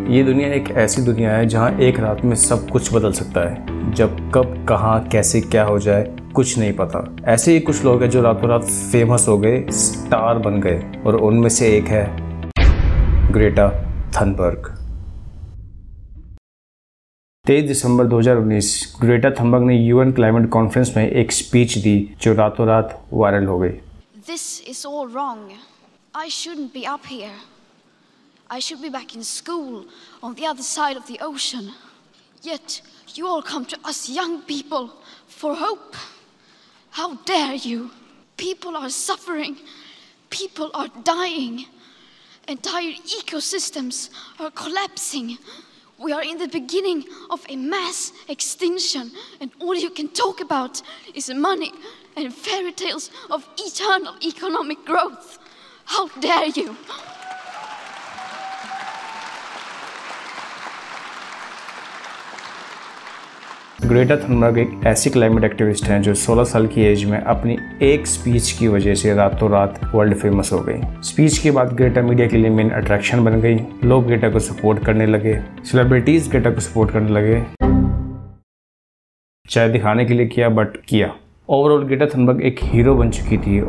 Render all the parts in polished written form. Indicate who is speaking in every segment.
Speaker 1: ये दुनिया एक ऐसी दुनिया है जहाँ एक रात में सब कुछ बदल सकता है। जब कब कहाँ कैसे क्या हो जाए कुछ नहीं पता। ऐसे ही कुछ लोग हैं जो रातों रात फेमस हो गए, स्टार बन गए, और उनमें से एक है ग्रेटा थनबर्ग। 23 दिसंबर 2019 ग्रेटा थनबर्ग ने यूएन क्लाइमेट कॉन्फ्रेंस में एक स्पीच दी जो रातों रात वायरल हो गई।
Speaker 2: This is all wrong. I shouldn't be up here. I should be back in school on the other side of the ocean. Yet you all come to us young people for hope. How dare you? People are suffering. People are dying. Entire ecosystems are collapsing. We are in the beginning of a mass extinction, and all you can talk about is money and fairy tales of eternal economic growth. How dare you?
Speaker 1: Greta Thunberg एक ऐसी climate activist हैं जो 16 साल की as में अपनी एक speech की वजह से रातों रात वर्ल्ड फेमस हो गई। स्पीच के बाद ग्रेटा मीडिया के लिए मेन अट्रैक्शन बन गई। लोग ग्रेटा को सपोर्ट करने लगे, सेलिब्रिटीज ग्रेटा को सपोर्ट करने लगे। चाहे दिखाने के लिए किया, बट किया। ओवरऑल ग्रेटा थनबर्ग एक हीरो बन चुकी थी,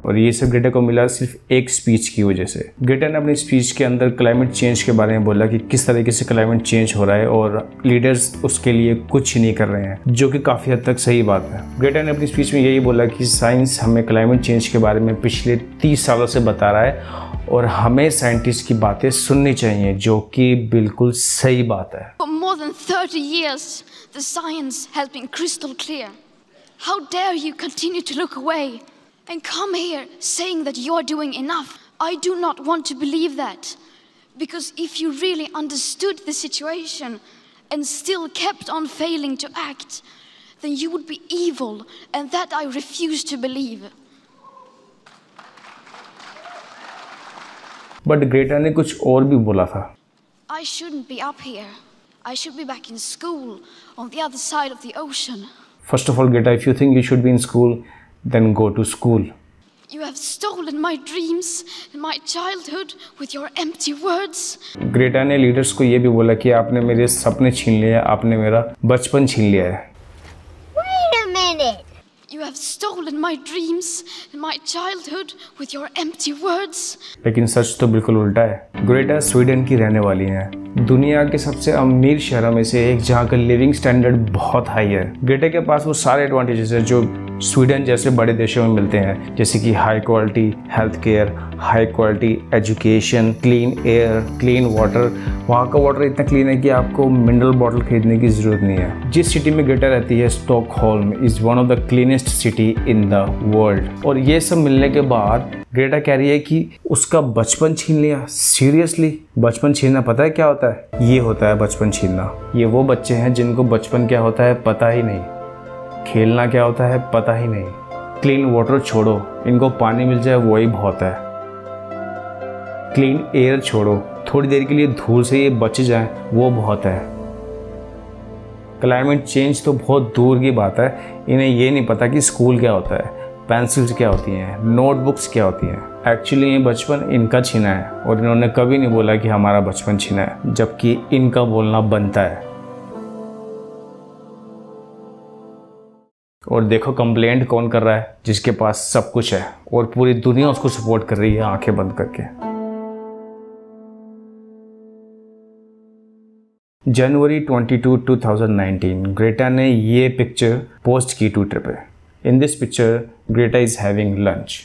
Speaker 1: और ये सब ग्रेटा को मिला सिर्फ एक स्पीच की वजह से। ग्रेटा ने अपनी स्पीच के अंदर क्लाइमेट चेंज के बारे में बोला कि किस तरीके से क्लाइमेट चेंज हो रहा है और लीडर्स उसके लिए कुछ नहीं कर रहे हैं, जो कि काफ़ी हद तक सही बात है। ग्रेटा ने अपनी स्पीच में यही बोला कि साइंस हमें क्लाइमेट चेंज के बारे में पिछले 30 सालों से बता रहा है और हमें साइंटिस्ट की बातें सुननी चाहिए, जो कि बिल्कुल सही बात है।
Speaker 2: For more than 30 years, the science has been crystal clear. How dare you continue to look away and come here saying that you're doing enough? I do not want to believe that. Because if you really understood the situation and still kept on failing to act, then you would be evil, and that I refuse to believe.
Speaker 1: But Greta ने कुछ और भी बोला था।
Speaker 2: I shouldn't be up here. I should be back in school on the other side of the ocean.
Speaker 1: First of all, Greta, if you think you should be in school, then go to school.
Speaker 2: You have stolen my dreams and my childhood with your empty words.
Speaker 1: Greta ने leaders को ये भी बोला कि आपने मेरे सपने छीन लिए, आपने मेरा बचपन छीन लिया है।
Speaker 3: Wait a minute.
Speaker 2: You have stolen my dreams and my childhood with your empty words.
Speaker 1: लेकिन सच तो बिल्कुल उल्टा है। ग्रेटा स्वीडन की रहने वाली हैं, दुनिया के सबसे अमीर शहरों में से एक, जहाँ का लिविंग स्टैंडर्ड बहुत हाई है। ग्रेटा के पास वो सारे एडवांटेजेस हैं जो स्वीडन जैसे बड़े देशों में मिलते हैं, जैसे कि high quality health care, high quality education, clean air, clean water. वहाँ का वाटर इतना क्लीन है कि आपको मिनरल बॉटल खरीदने की ज़रूरत नहीं है। जिस सिटी में ग्रेटा रहती है, Stockholm is one of the cleanest city in the world. और ये सब मिलने के बाद ग्रेटा कह रही है कि उसका बचपन छीन लिया। सीरियसली, बचपन छीनना पता है क्या होता है? ये होता है बचपन छीनना। ये वो बच्चे हैं जिनको बचपन क्या होता है पता ही नहीं, खेलना क्या होता है पता ही नहीं। क्लीन वाटर छोड़ो, इनको पानी मिल जाए वही बहुत है। क्लीन एयर छोड़ो, थोड़ी देर के लिए धूल से ये बच जाए वो बहुत है। क्लाइमेट चेंज तो बहुत दूर की बात है, इन्हें ये नहीं पता कि स्कूल क्या होता है, पेंसिल्स क्या होती हैं, नोटबुक्स क्या होती हैं। एक्चुअली ये बचपन इनका छीना है, और इन्होंने कभी नहीं बोला कि हमारा बचपन छीना है, जबकि इनका बोलना बनता है। और देखो कंप्लेंट कौन कर रहा है, जिसके पास सब कुछ है और पूरी दुनिया उसको सपोर्ट कर रही है आंखें बंद करके। जनवरी 22, 2019 ग्रेटा ने ये पिक्चर पोस्ट की ट्विटर पे। In this picture Greta is having lunch.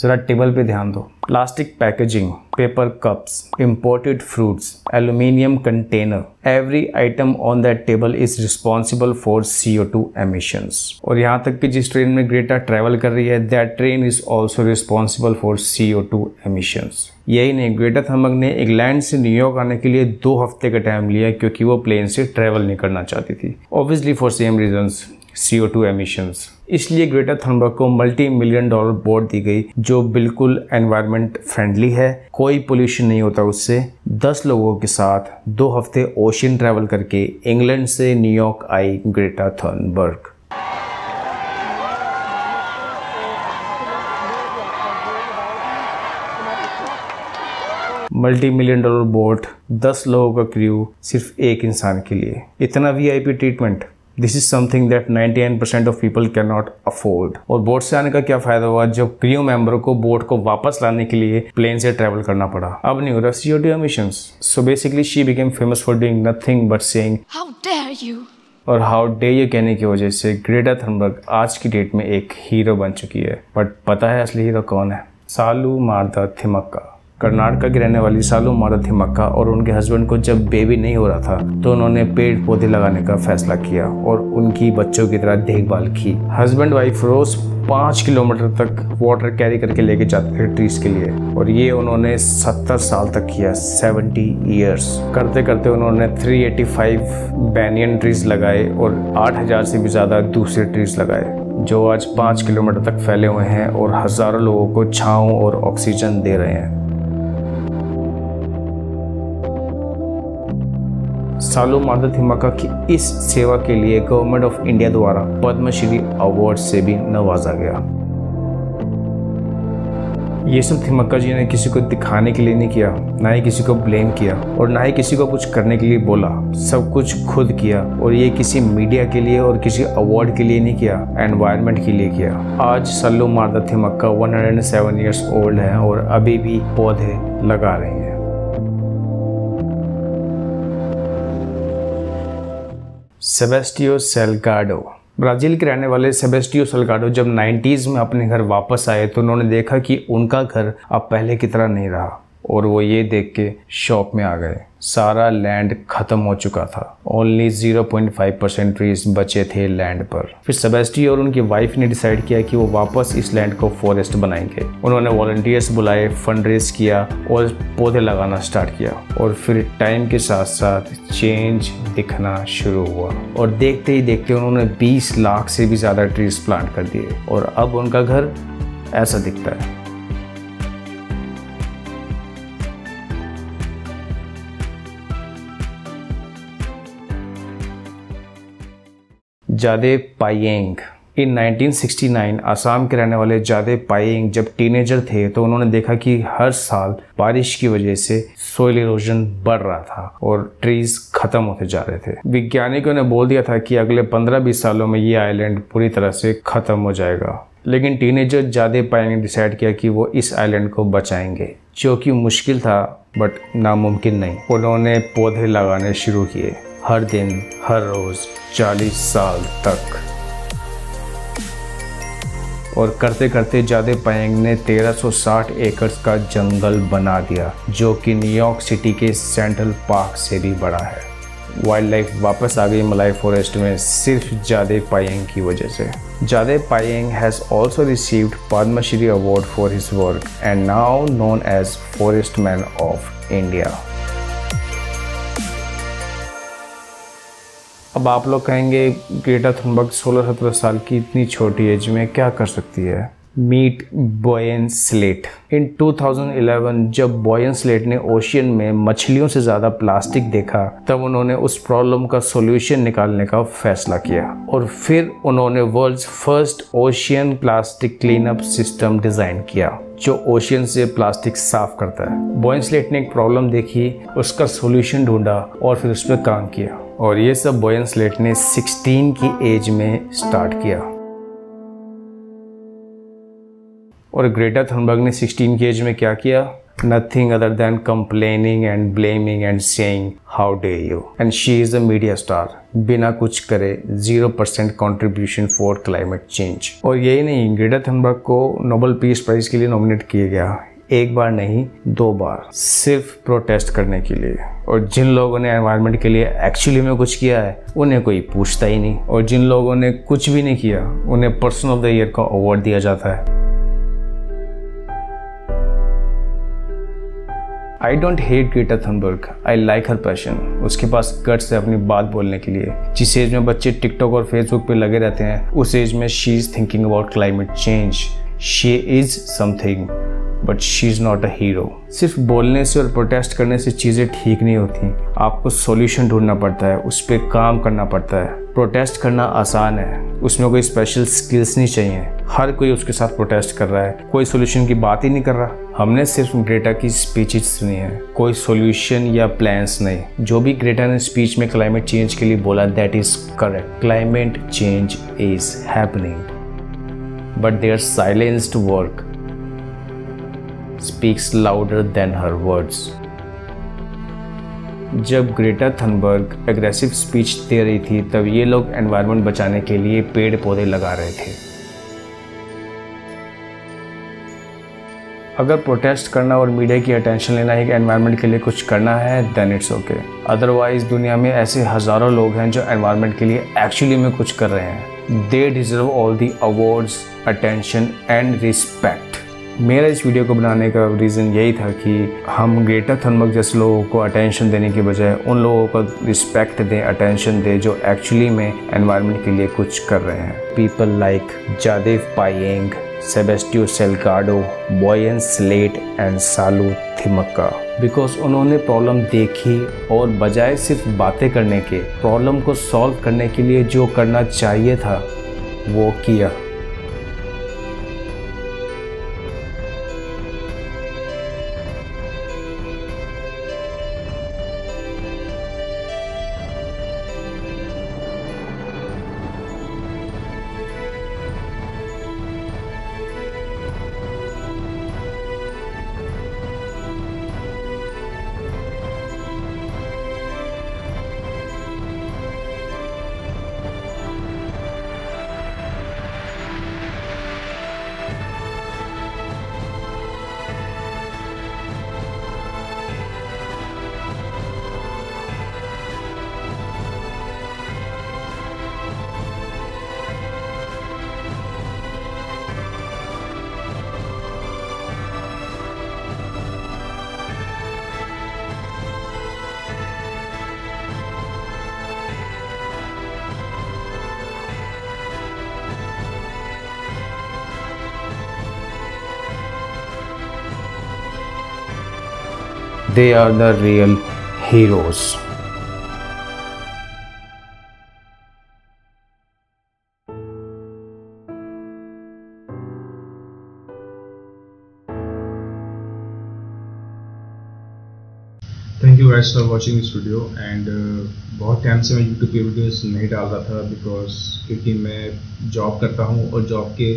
Speaker 1: जरा टेबल पे ध्यान दो। Plastic packaging, paper cups, imported fruits, aluminium container, every item on that table is responsible for CO2 emissions. और यहाँ तक कि जिस ट्रेन में ग्रेटा ट्रैवल कर रही है, that train is also responsible for CO2 emissions. यही नहीं, ग्रेटा थनबर्ग ने इंग्लैंड से न्यूयॉर्क आने के लिए 2 हफ्ते का टाइम लिया, क्योंकि वो प्लेन से ट्रैवल नहीं करना चाहती थी। Obviously for same reasons, CO2 emissions. इसलिए ग्रेटा थनबर्ग को $multi-million बोर्ड दी गई, जो बिल्कुल एनवायरनमेंट फ्रेंडली है, कोई पोल्यूशन नहीं होता उससे। 10 लोगों के साथ 2 हफ्ते ओशियन ट्रैवल करके इंग्लैंड से न्यूयॉर्क आई Greta Thunberg. Multi million dollar boat, 10 लोगों का क्रू सिर्फ एक इंसान के लिए। इतना VIP treatment, this is something that 99% of people can not afford. और बोट से आने का क्या फायदा हुआ जब क्रू मेंबरों को बोट को वापस लाने के लिए प्लेन से ट्रैवल करना पड़ा। अब नहीं हो रहा CO2 emissions. So basically she became famous for doing nothing but saying
Speaker 2: How dare you?
Speaker 1: और हाउ डे यू कहने की वजह से ग्रेटा थनबर्ग आज की डेट में एक हीरो बन चुकी है। बट पता है असली हीरो कौन है? सालू मारदा थिमक्का। कर्नाटक की रहने वाली सालू मारदा थिमक्का और उनके हस्बैंड को जब बेबी नहीं हो रहा था तो उन्होंने पेड़ पौधे लगाने का फैसला किया और उनकी बच्चों की तरह देखभाल की। हस्बैंड वाइफ रोज 5 किलोमीटर तक वाटर कैरी करके लेके जाते थे ट्रीज के लिए और ये उन्होंने 70 साल तक किया, 70 ईयर्स। करते करते उन्होंने 385 बैनियन ट्रीज लगाए और 8000 से भी ज़्यादा दूसरे ट्रीज लगाए जो आज 5 किलोमीटर तक फैले हुए हैं और हज़ारों लोगों को छांव और ऑक्सीजन दे रहे हैं। सालू मारदा थिमक्का की इस सेवा के लिए गवर्नमेंट ऑफ इंडिया द्वारा पद्मश्री अवार्ड से भी नवाजा गया। ये सब थिमक्का जी ने किसी को दिखाने के लिए नहीं किया, ना ही किसी को ब्लेम किया और ना ही किसी को कुछ करने के लिए बोला। सब कुछ खुद किया और ये किसी मीडिया के लिए और किसी अवार्ड के लिए नहीं किया, एनवायरनमेंट के लिए किया। आज सालू मारदा थिमक्का 107 ईयर्स ओल्ड है और अभी भी पौधे लगा रही हैं। सेबेस्टियो सेल्गाडो। ब्राज़ील के रहने वाले सेबेस्टियो सेल्गाडो जब 90s में अपने घर वापस आए तो उन्होंने देखा कि उनका घर अब पहले की तरह नहीं रहा और वो ये देख के शॉक में आ गए। सारा लैंड खत्म हो चुका था, ओनली 0.5% ट्रीज बचे थे लैंड पर। फिर सेबेस्टियो और उनकी वाइफ ने डिसाइड किया कि वो वापस इस लैंड को फॉरेस्ट बनाएंगे। उन्होंने वॉलंटियर्स बुलाए, फंड रेज किया और पौधे लगाना स्टार्ट किया और फिर टाइम के साथ साथ चेंज दिखना शुरू हुआ और देखते ही देखते उन्होंने 20 लाख से भी ज़्यादा ट्रीज प्लांट कर दिए और अब उनका घर ऐसा दिखता है। जादे पायेंग। इन 1969 असम के रहने वाले जादे पायेंग जब टीनेजर थे तो उन्होंने देखा कि हर साल बारिश की वजह से सोइल इरोजन बढ़ रहा था और ट्रीज खत्म होते जा रहे थे। वैज्ञानिकों ने बोल दिया था कि अगले 15-20 सालों में ये आइलैंड पूरी तरह से खत्म हो जाएगा, लेकिन टीनेजर जादे पायेंग ने डिसाइड किया कि वो इस आइलैंड को बचाएंगे, जो कि मुश्किल था बट नामुमकिन नहीं। उन्होंने पौधे लगाने शुरू किए, हर दिन हर रोज 40 साल तक। और करते करते जादे पायेंग ने 1360 एकड़ का जंगल बना दिया जो कि न्यूयॉर्क सिटी के सेंट्रल पार्क से भी बड़ा है। वाइल्ड लाइफ वापस आ गई मलाई फॉरेस्ट में सिर्फ जादे पायेंग की वजह से। Jadav Payeng has also received Padma Shri award for his work and now known as forest man of India. अब आप लोग कहेंगे ग्रेटा थनबर्ग 16-17 साल की इतनी छोटी एज में क्या कर सकती है? Meet buoyant slate. इन 2011 जब बॉयन स्लेट ने ओशियन में मछलियों से ज़्यादा प्लास्टिक देखा तब उन्होंने उस प्रॉब्लम का सॉल्यूशन निकालने का फैसला किया और फिर उन्होंने world's first ocean plastic clean up system design किया जो ओशियन से प्लास्टिक साफ करता है। बॉयन स्लेट ने एक प्रॉब्लम देखी, उसका सॉल्यूशन ढूंढा और फिर उस पर काम किया और ये सब बॉयन स्लेट ने 16 की एज में स्टार्ट किया। और ग्रेटा थनबर्ग ने 16 की एज में क्या किया? Nothing other than complaining and blaming and saying how day you, and she is a media star. बिना कुछ करे 0% कंट्रीब्यूशन फॉर क्लाइमेट चेंज। और यही नहीं, ग्रेटा थनबर्ग को नोबेल पीस प्राइज के लिए नॉमिनेट किया गया, एक बार नहीं 2 बार, सिर्फ प्रोटेस्ट करने के लिए। और जिन लोगों ने एनवायरनमेंट के लिए एक्चुअली में कुछ किया है उन्हें कोई पूछता ही नहीं, और जिन लोगों ने कुछ भी नहीं किया उन्हें पर्सन ऑफ द ईयर का अवार्ड दिया जाता है। I don't hate Greta Thunberg, I like her passion. उसके पास गट्स है अपनी बात बोलने के लिए। जिस एज में बच्चे टिकटॉक और फेसबुक पे लगे रहते हैं उस एज में she is thinking about climate change. She is something but she is not a hero. सिर्फ बोलने से और प्रोटेस्ट करने से चीज़ें ठीक नहीं होती, आपको सॉल्यूशन ढूंढना पड़ता है, उस पर काम करना पड़ता है। प्रोटेस्ट करना आसान है, उसमें कोई स्पेशल स्किल्स नहीं चाहिए, हर कोई उसके साथ प्रोटेस्ट कर रहा है, कोई सोल्यूशन की बात ही नहीं कर रहा। हमने सिर्फ ग्रेटा की स्पीचेस सुनी है, कोई सोल्यूशन या प्लान्स नहीं। जो भी ग्रेटा ने स्पीच में क्लाइमेट चेंज के लिए बोला, that is correct. Climate change is happening but their silenced work speaks louder than her words. जब ग्रेटा थनबर्ग एग्रेसिव स्पीच दे रही थी तब ये लोग एनवायरनमेंट बचाने के लिए पेड़ पौधे लगा रहे थे। अगर प्रोटेस्ट करना और मीडिया की अटेंशन लेना एक एनवायरनमेंट के लिए कुछ करना है, देन इट्स ओके। अदरवाइज दुनिया में ऐसे हज़ारों लोग हैं जो एनवायरनमेंट के लिए एक्चुअली में कुछ कर रहे हैं। They deserve all the awards, attention and respect. मेरा इस वीडियो को बनाने का रीज़न यही था कि हम ग्रेटा थनबर्ग जैसे लोगों को अटेंशन देने के बजाय उन लोगों को रिस्पेक्ट दें, अटेंशन दें जो एक्चुअली में एनवायरनमेंट के लिए कुछ कर रहे हैं। People like Jadav Payeng, Sebastiao Salgado, Boyan Slat and Saalu Thimmakka, because उन्होंने प्रॉब्लम देखी और बजाय सिर्फ बातें करने के, प्रॉब्लम को सॉल्व करने के लिए जो करना चाहिए था वो किया। They are the real heroes.
Speaker 4: Thank you guys for watching this video and बहुत टाइम से मैं यूट्यूब पे वीडियोस नहीं डाल रहा था क्योंकि मैं जॉब करता हूँ और जॉब के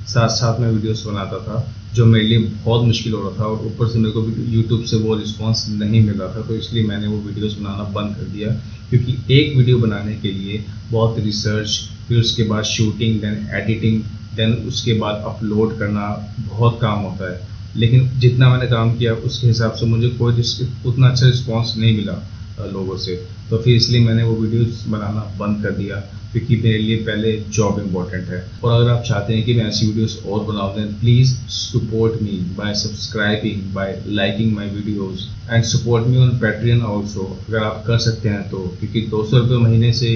Speaker 4: साथ साथ मैं वीडियोस बनाता था, जो मेरे लिए बहुत मुश्किल हो रहा था और ऊपर से मेरे को यूट्यूब से वो रिस्पांस नहीं मिल रहा था। तो इसलिए मैंने वो वीडियोस बनाना बंद कर दिया, क्योंकि एक वीडियो बनाने के लिए बहुत रिसर्च, फिर उसके बाद शूटिंग, देन एडिटिंग, देन उसके बाद अपलोड करना, बहुत काम होता है। लेकिन जितना मैंने काम किया उसके हिसाब से मुझे कोई उतना अच्छा रिस्पांस नहीं मिला लोगों से, तो फिर इसलिए मैंने वो वीडियोस बनाना बंद कर दिया, क्योंकि मेरे लिए पहले जॉब इम्पॉर्टेंट है। और अगर आप चाहते हैं कि मैं ऐसी वीडियोस और बनाऊं, then please support me by subscribing, by liking my videos and support me on Patreon also, अगर आप कर सकते हैं तो, क्योंकि 200 रुपये महीने से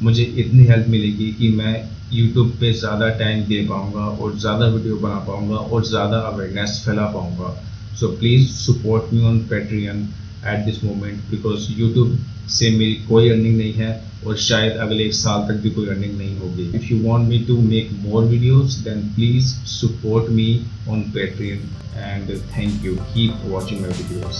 Speaker 4: मुझे इतनी हेल्प मिलेगी कि मैं यूट्यूब पे ज़्यादा टाइम दे पाऊँगा और ज़्यादा वीडियो बना पाऊँगा और ज़्यादा अवेयरनेस फैला पाऊँगा। So please support me on Patreon at this moment, because YouTube से मेरी कोई अर्निंग नहीं है और शायद अगले 1 साल तक भी कोई अर्निंग नहीं होगी। If you want me to make more videos then please support me on Patreon and thank you. Keep watching my videos.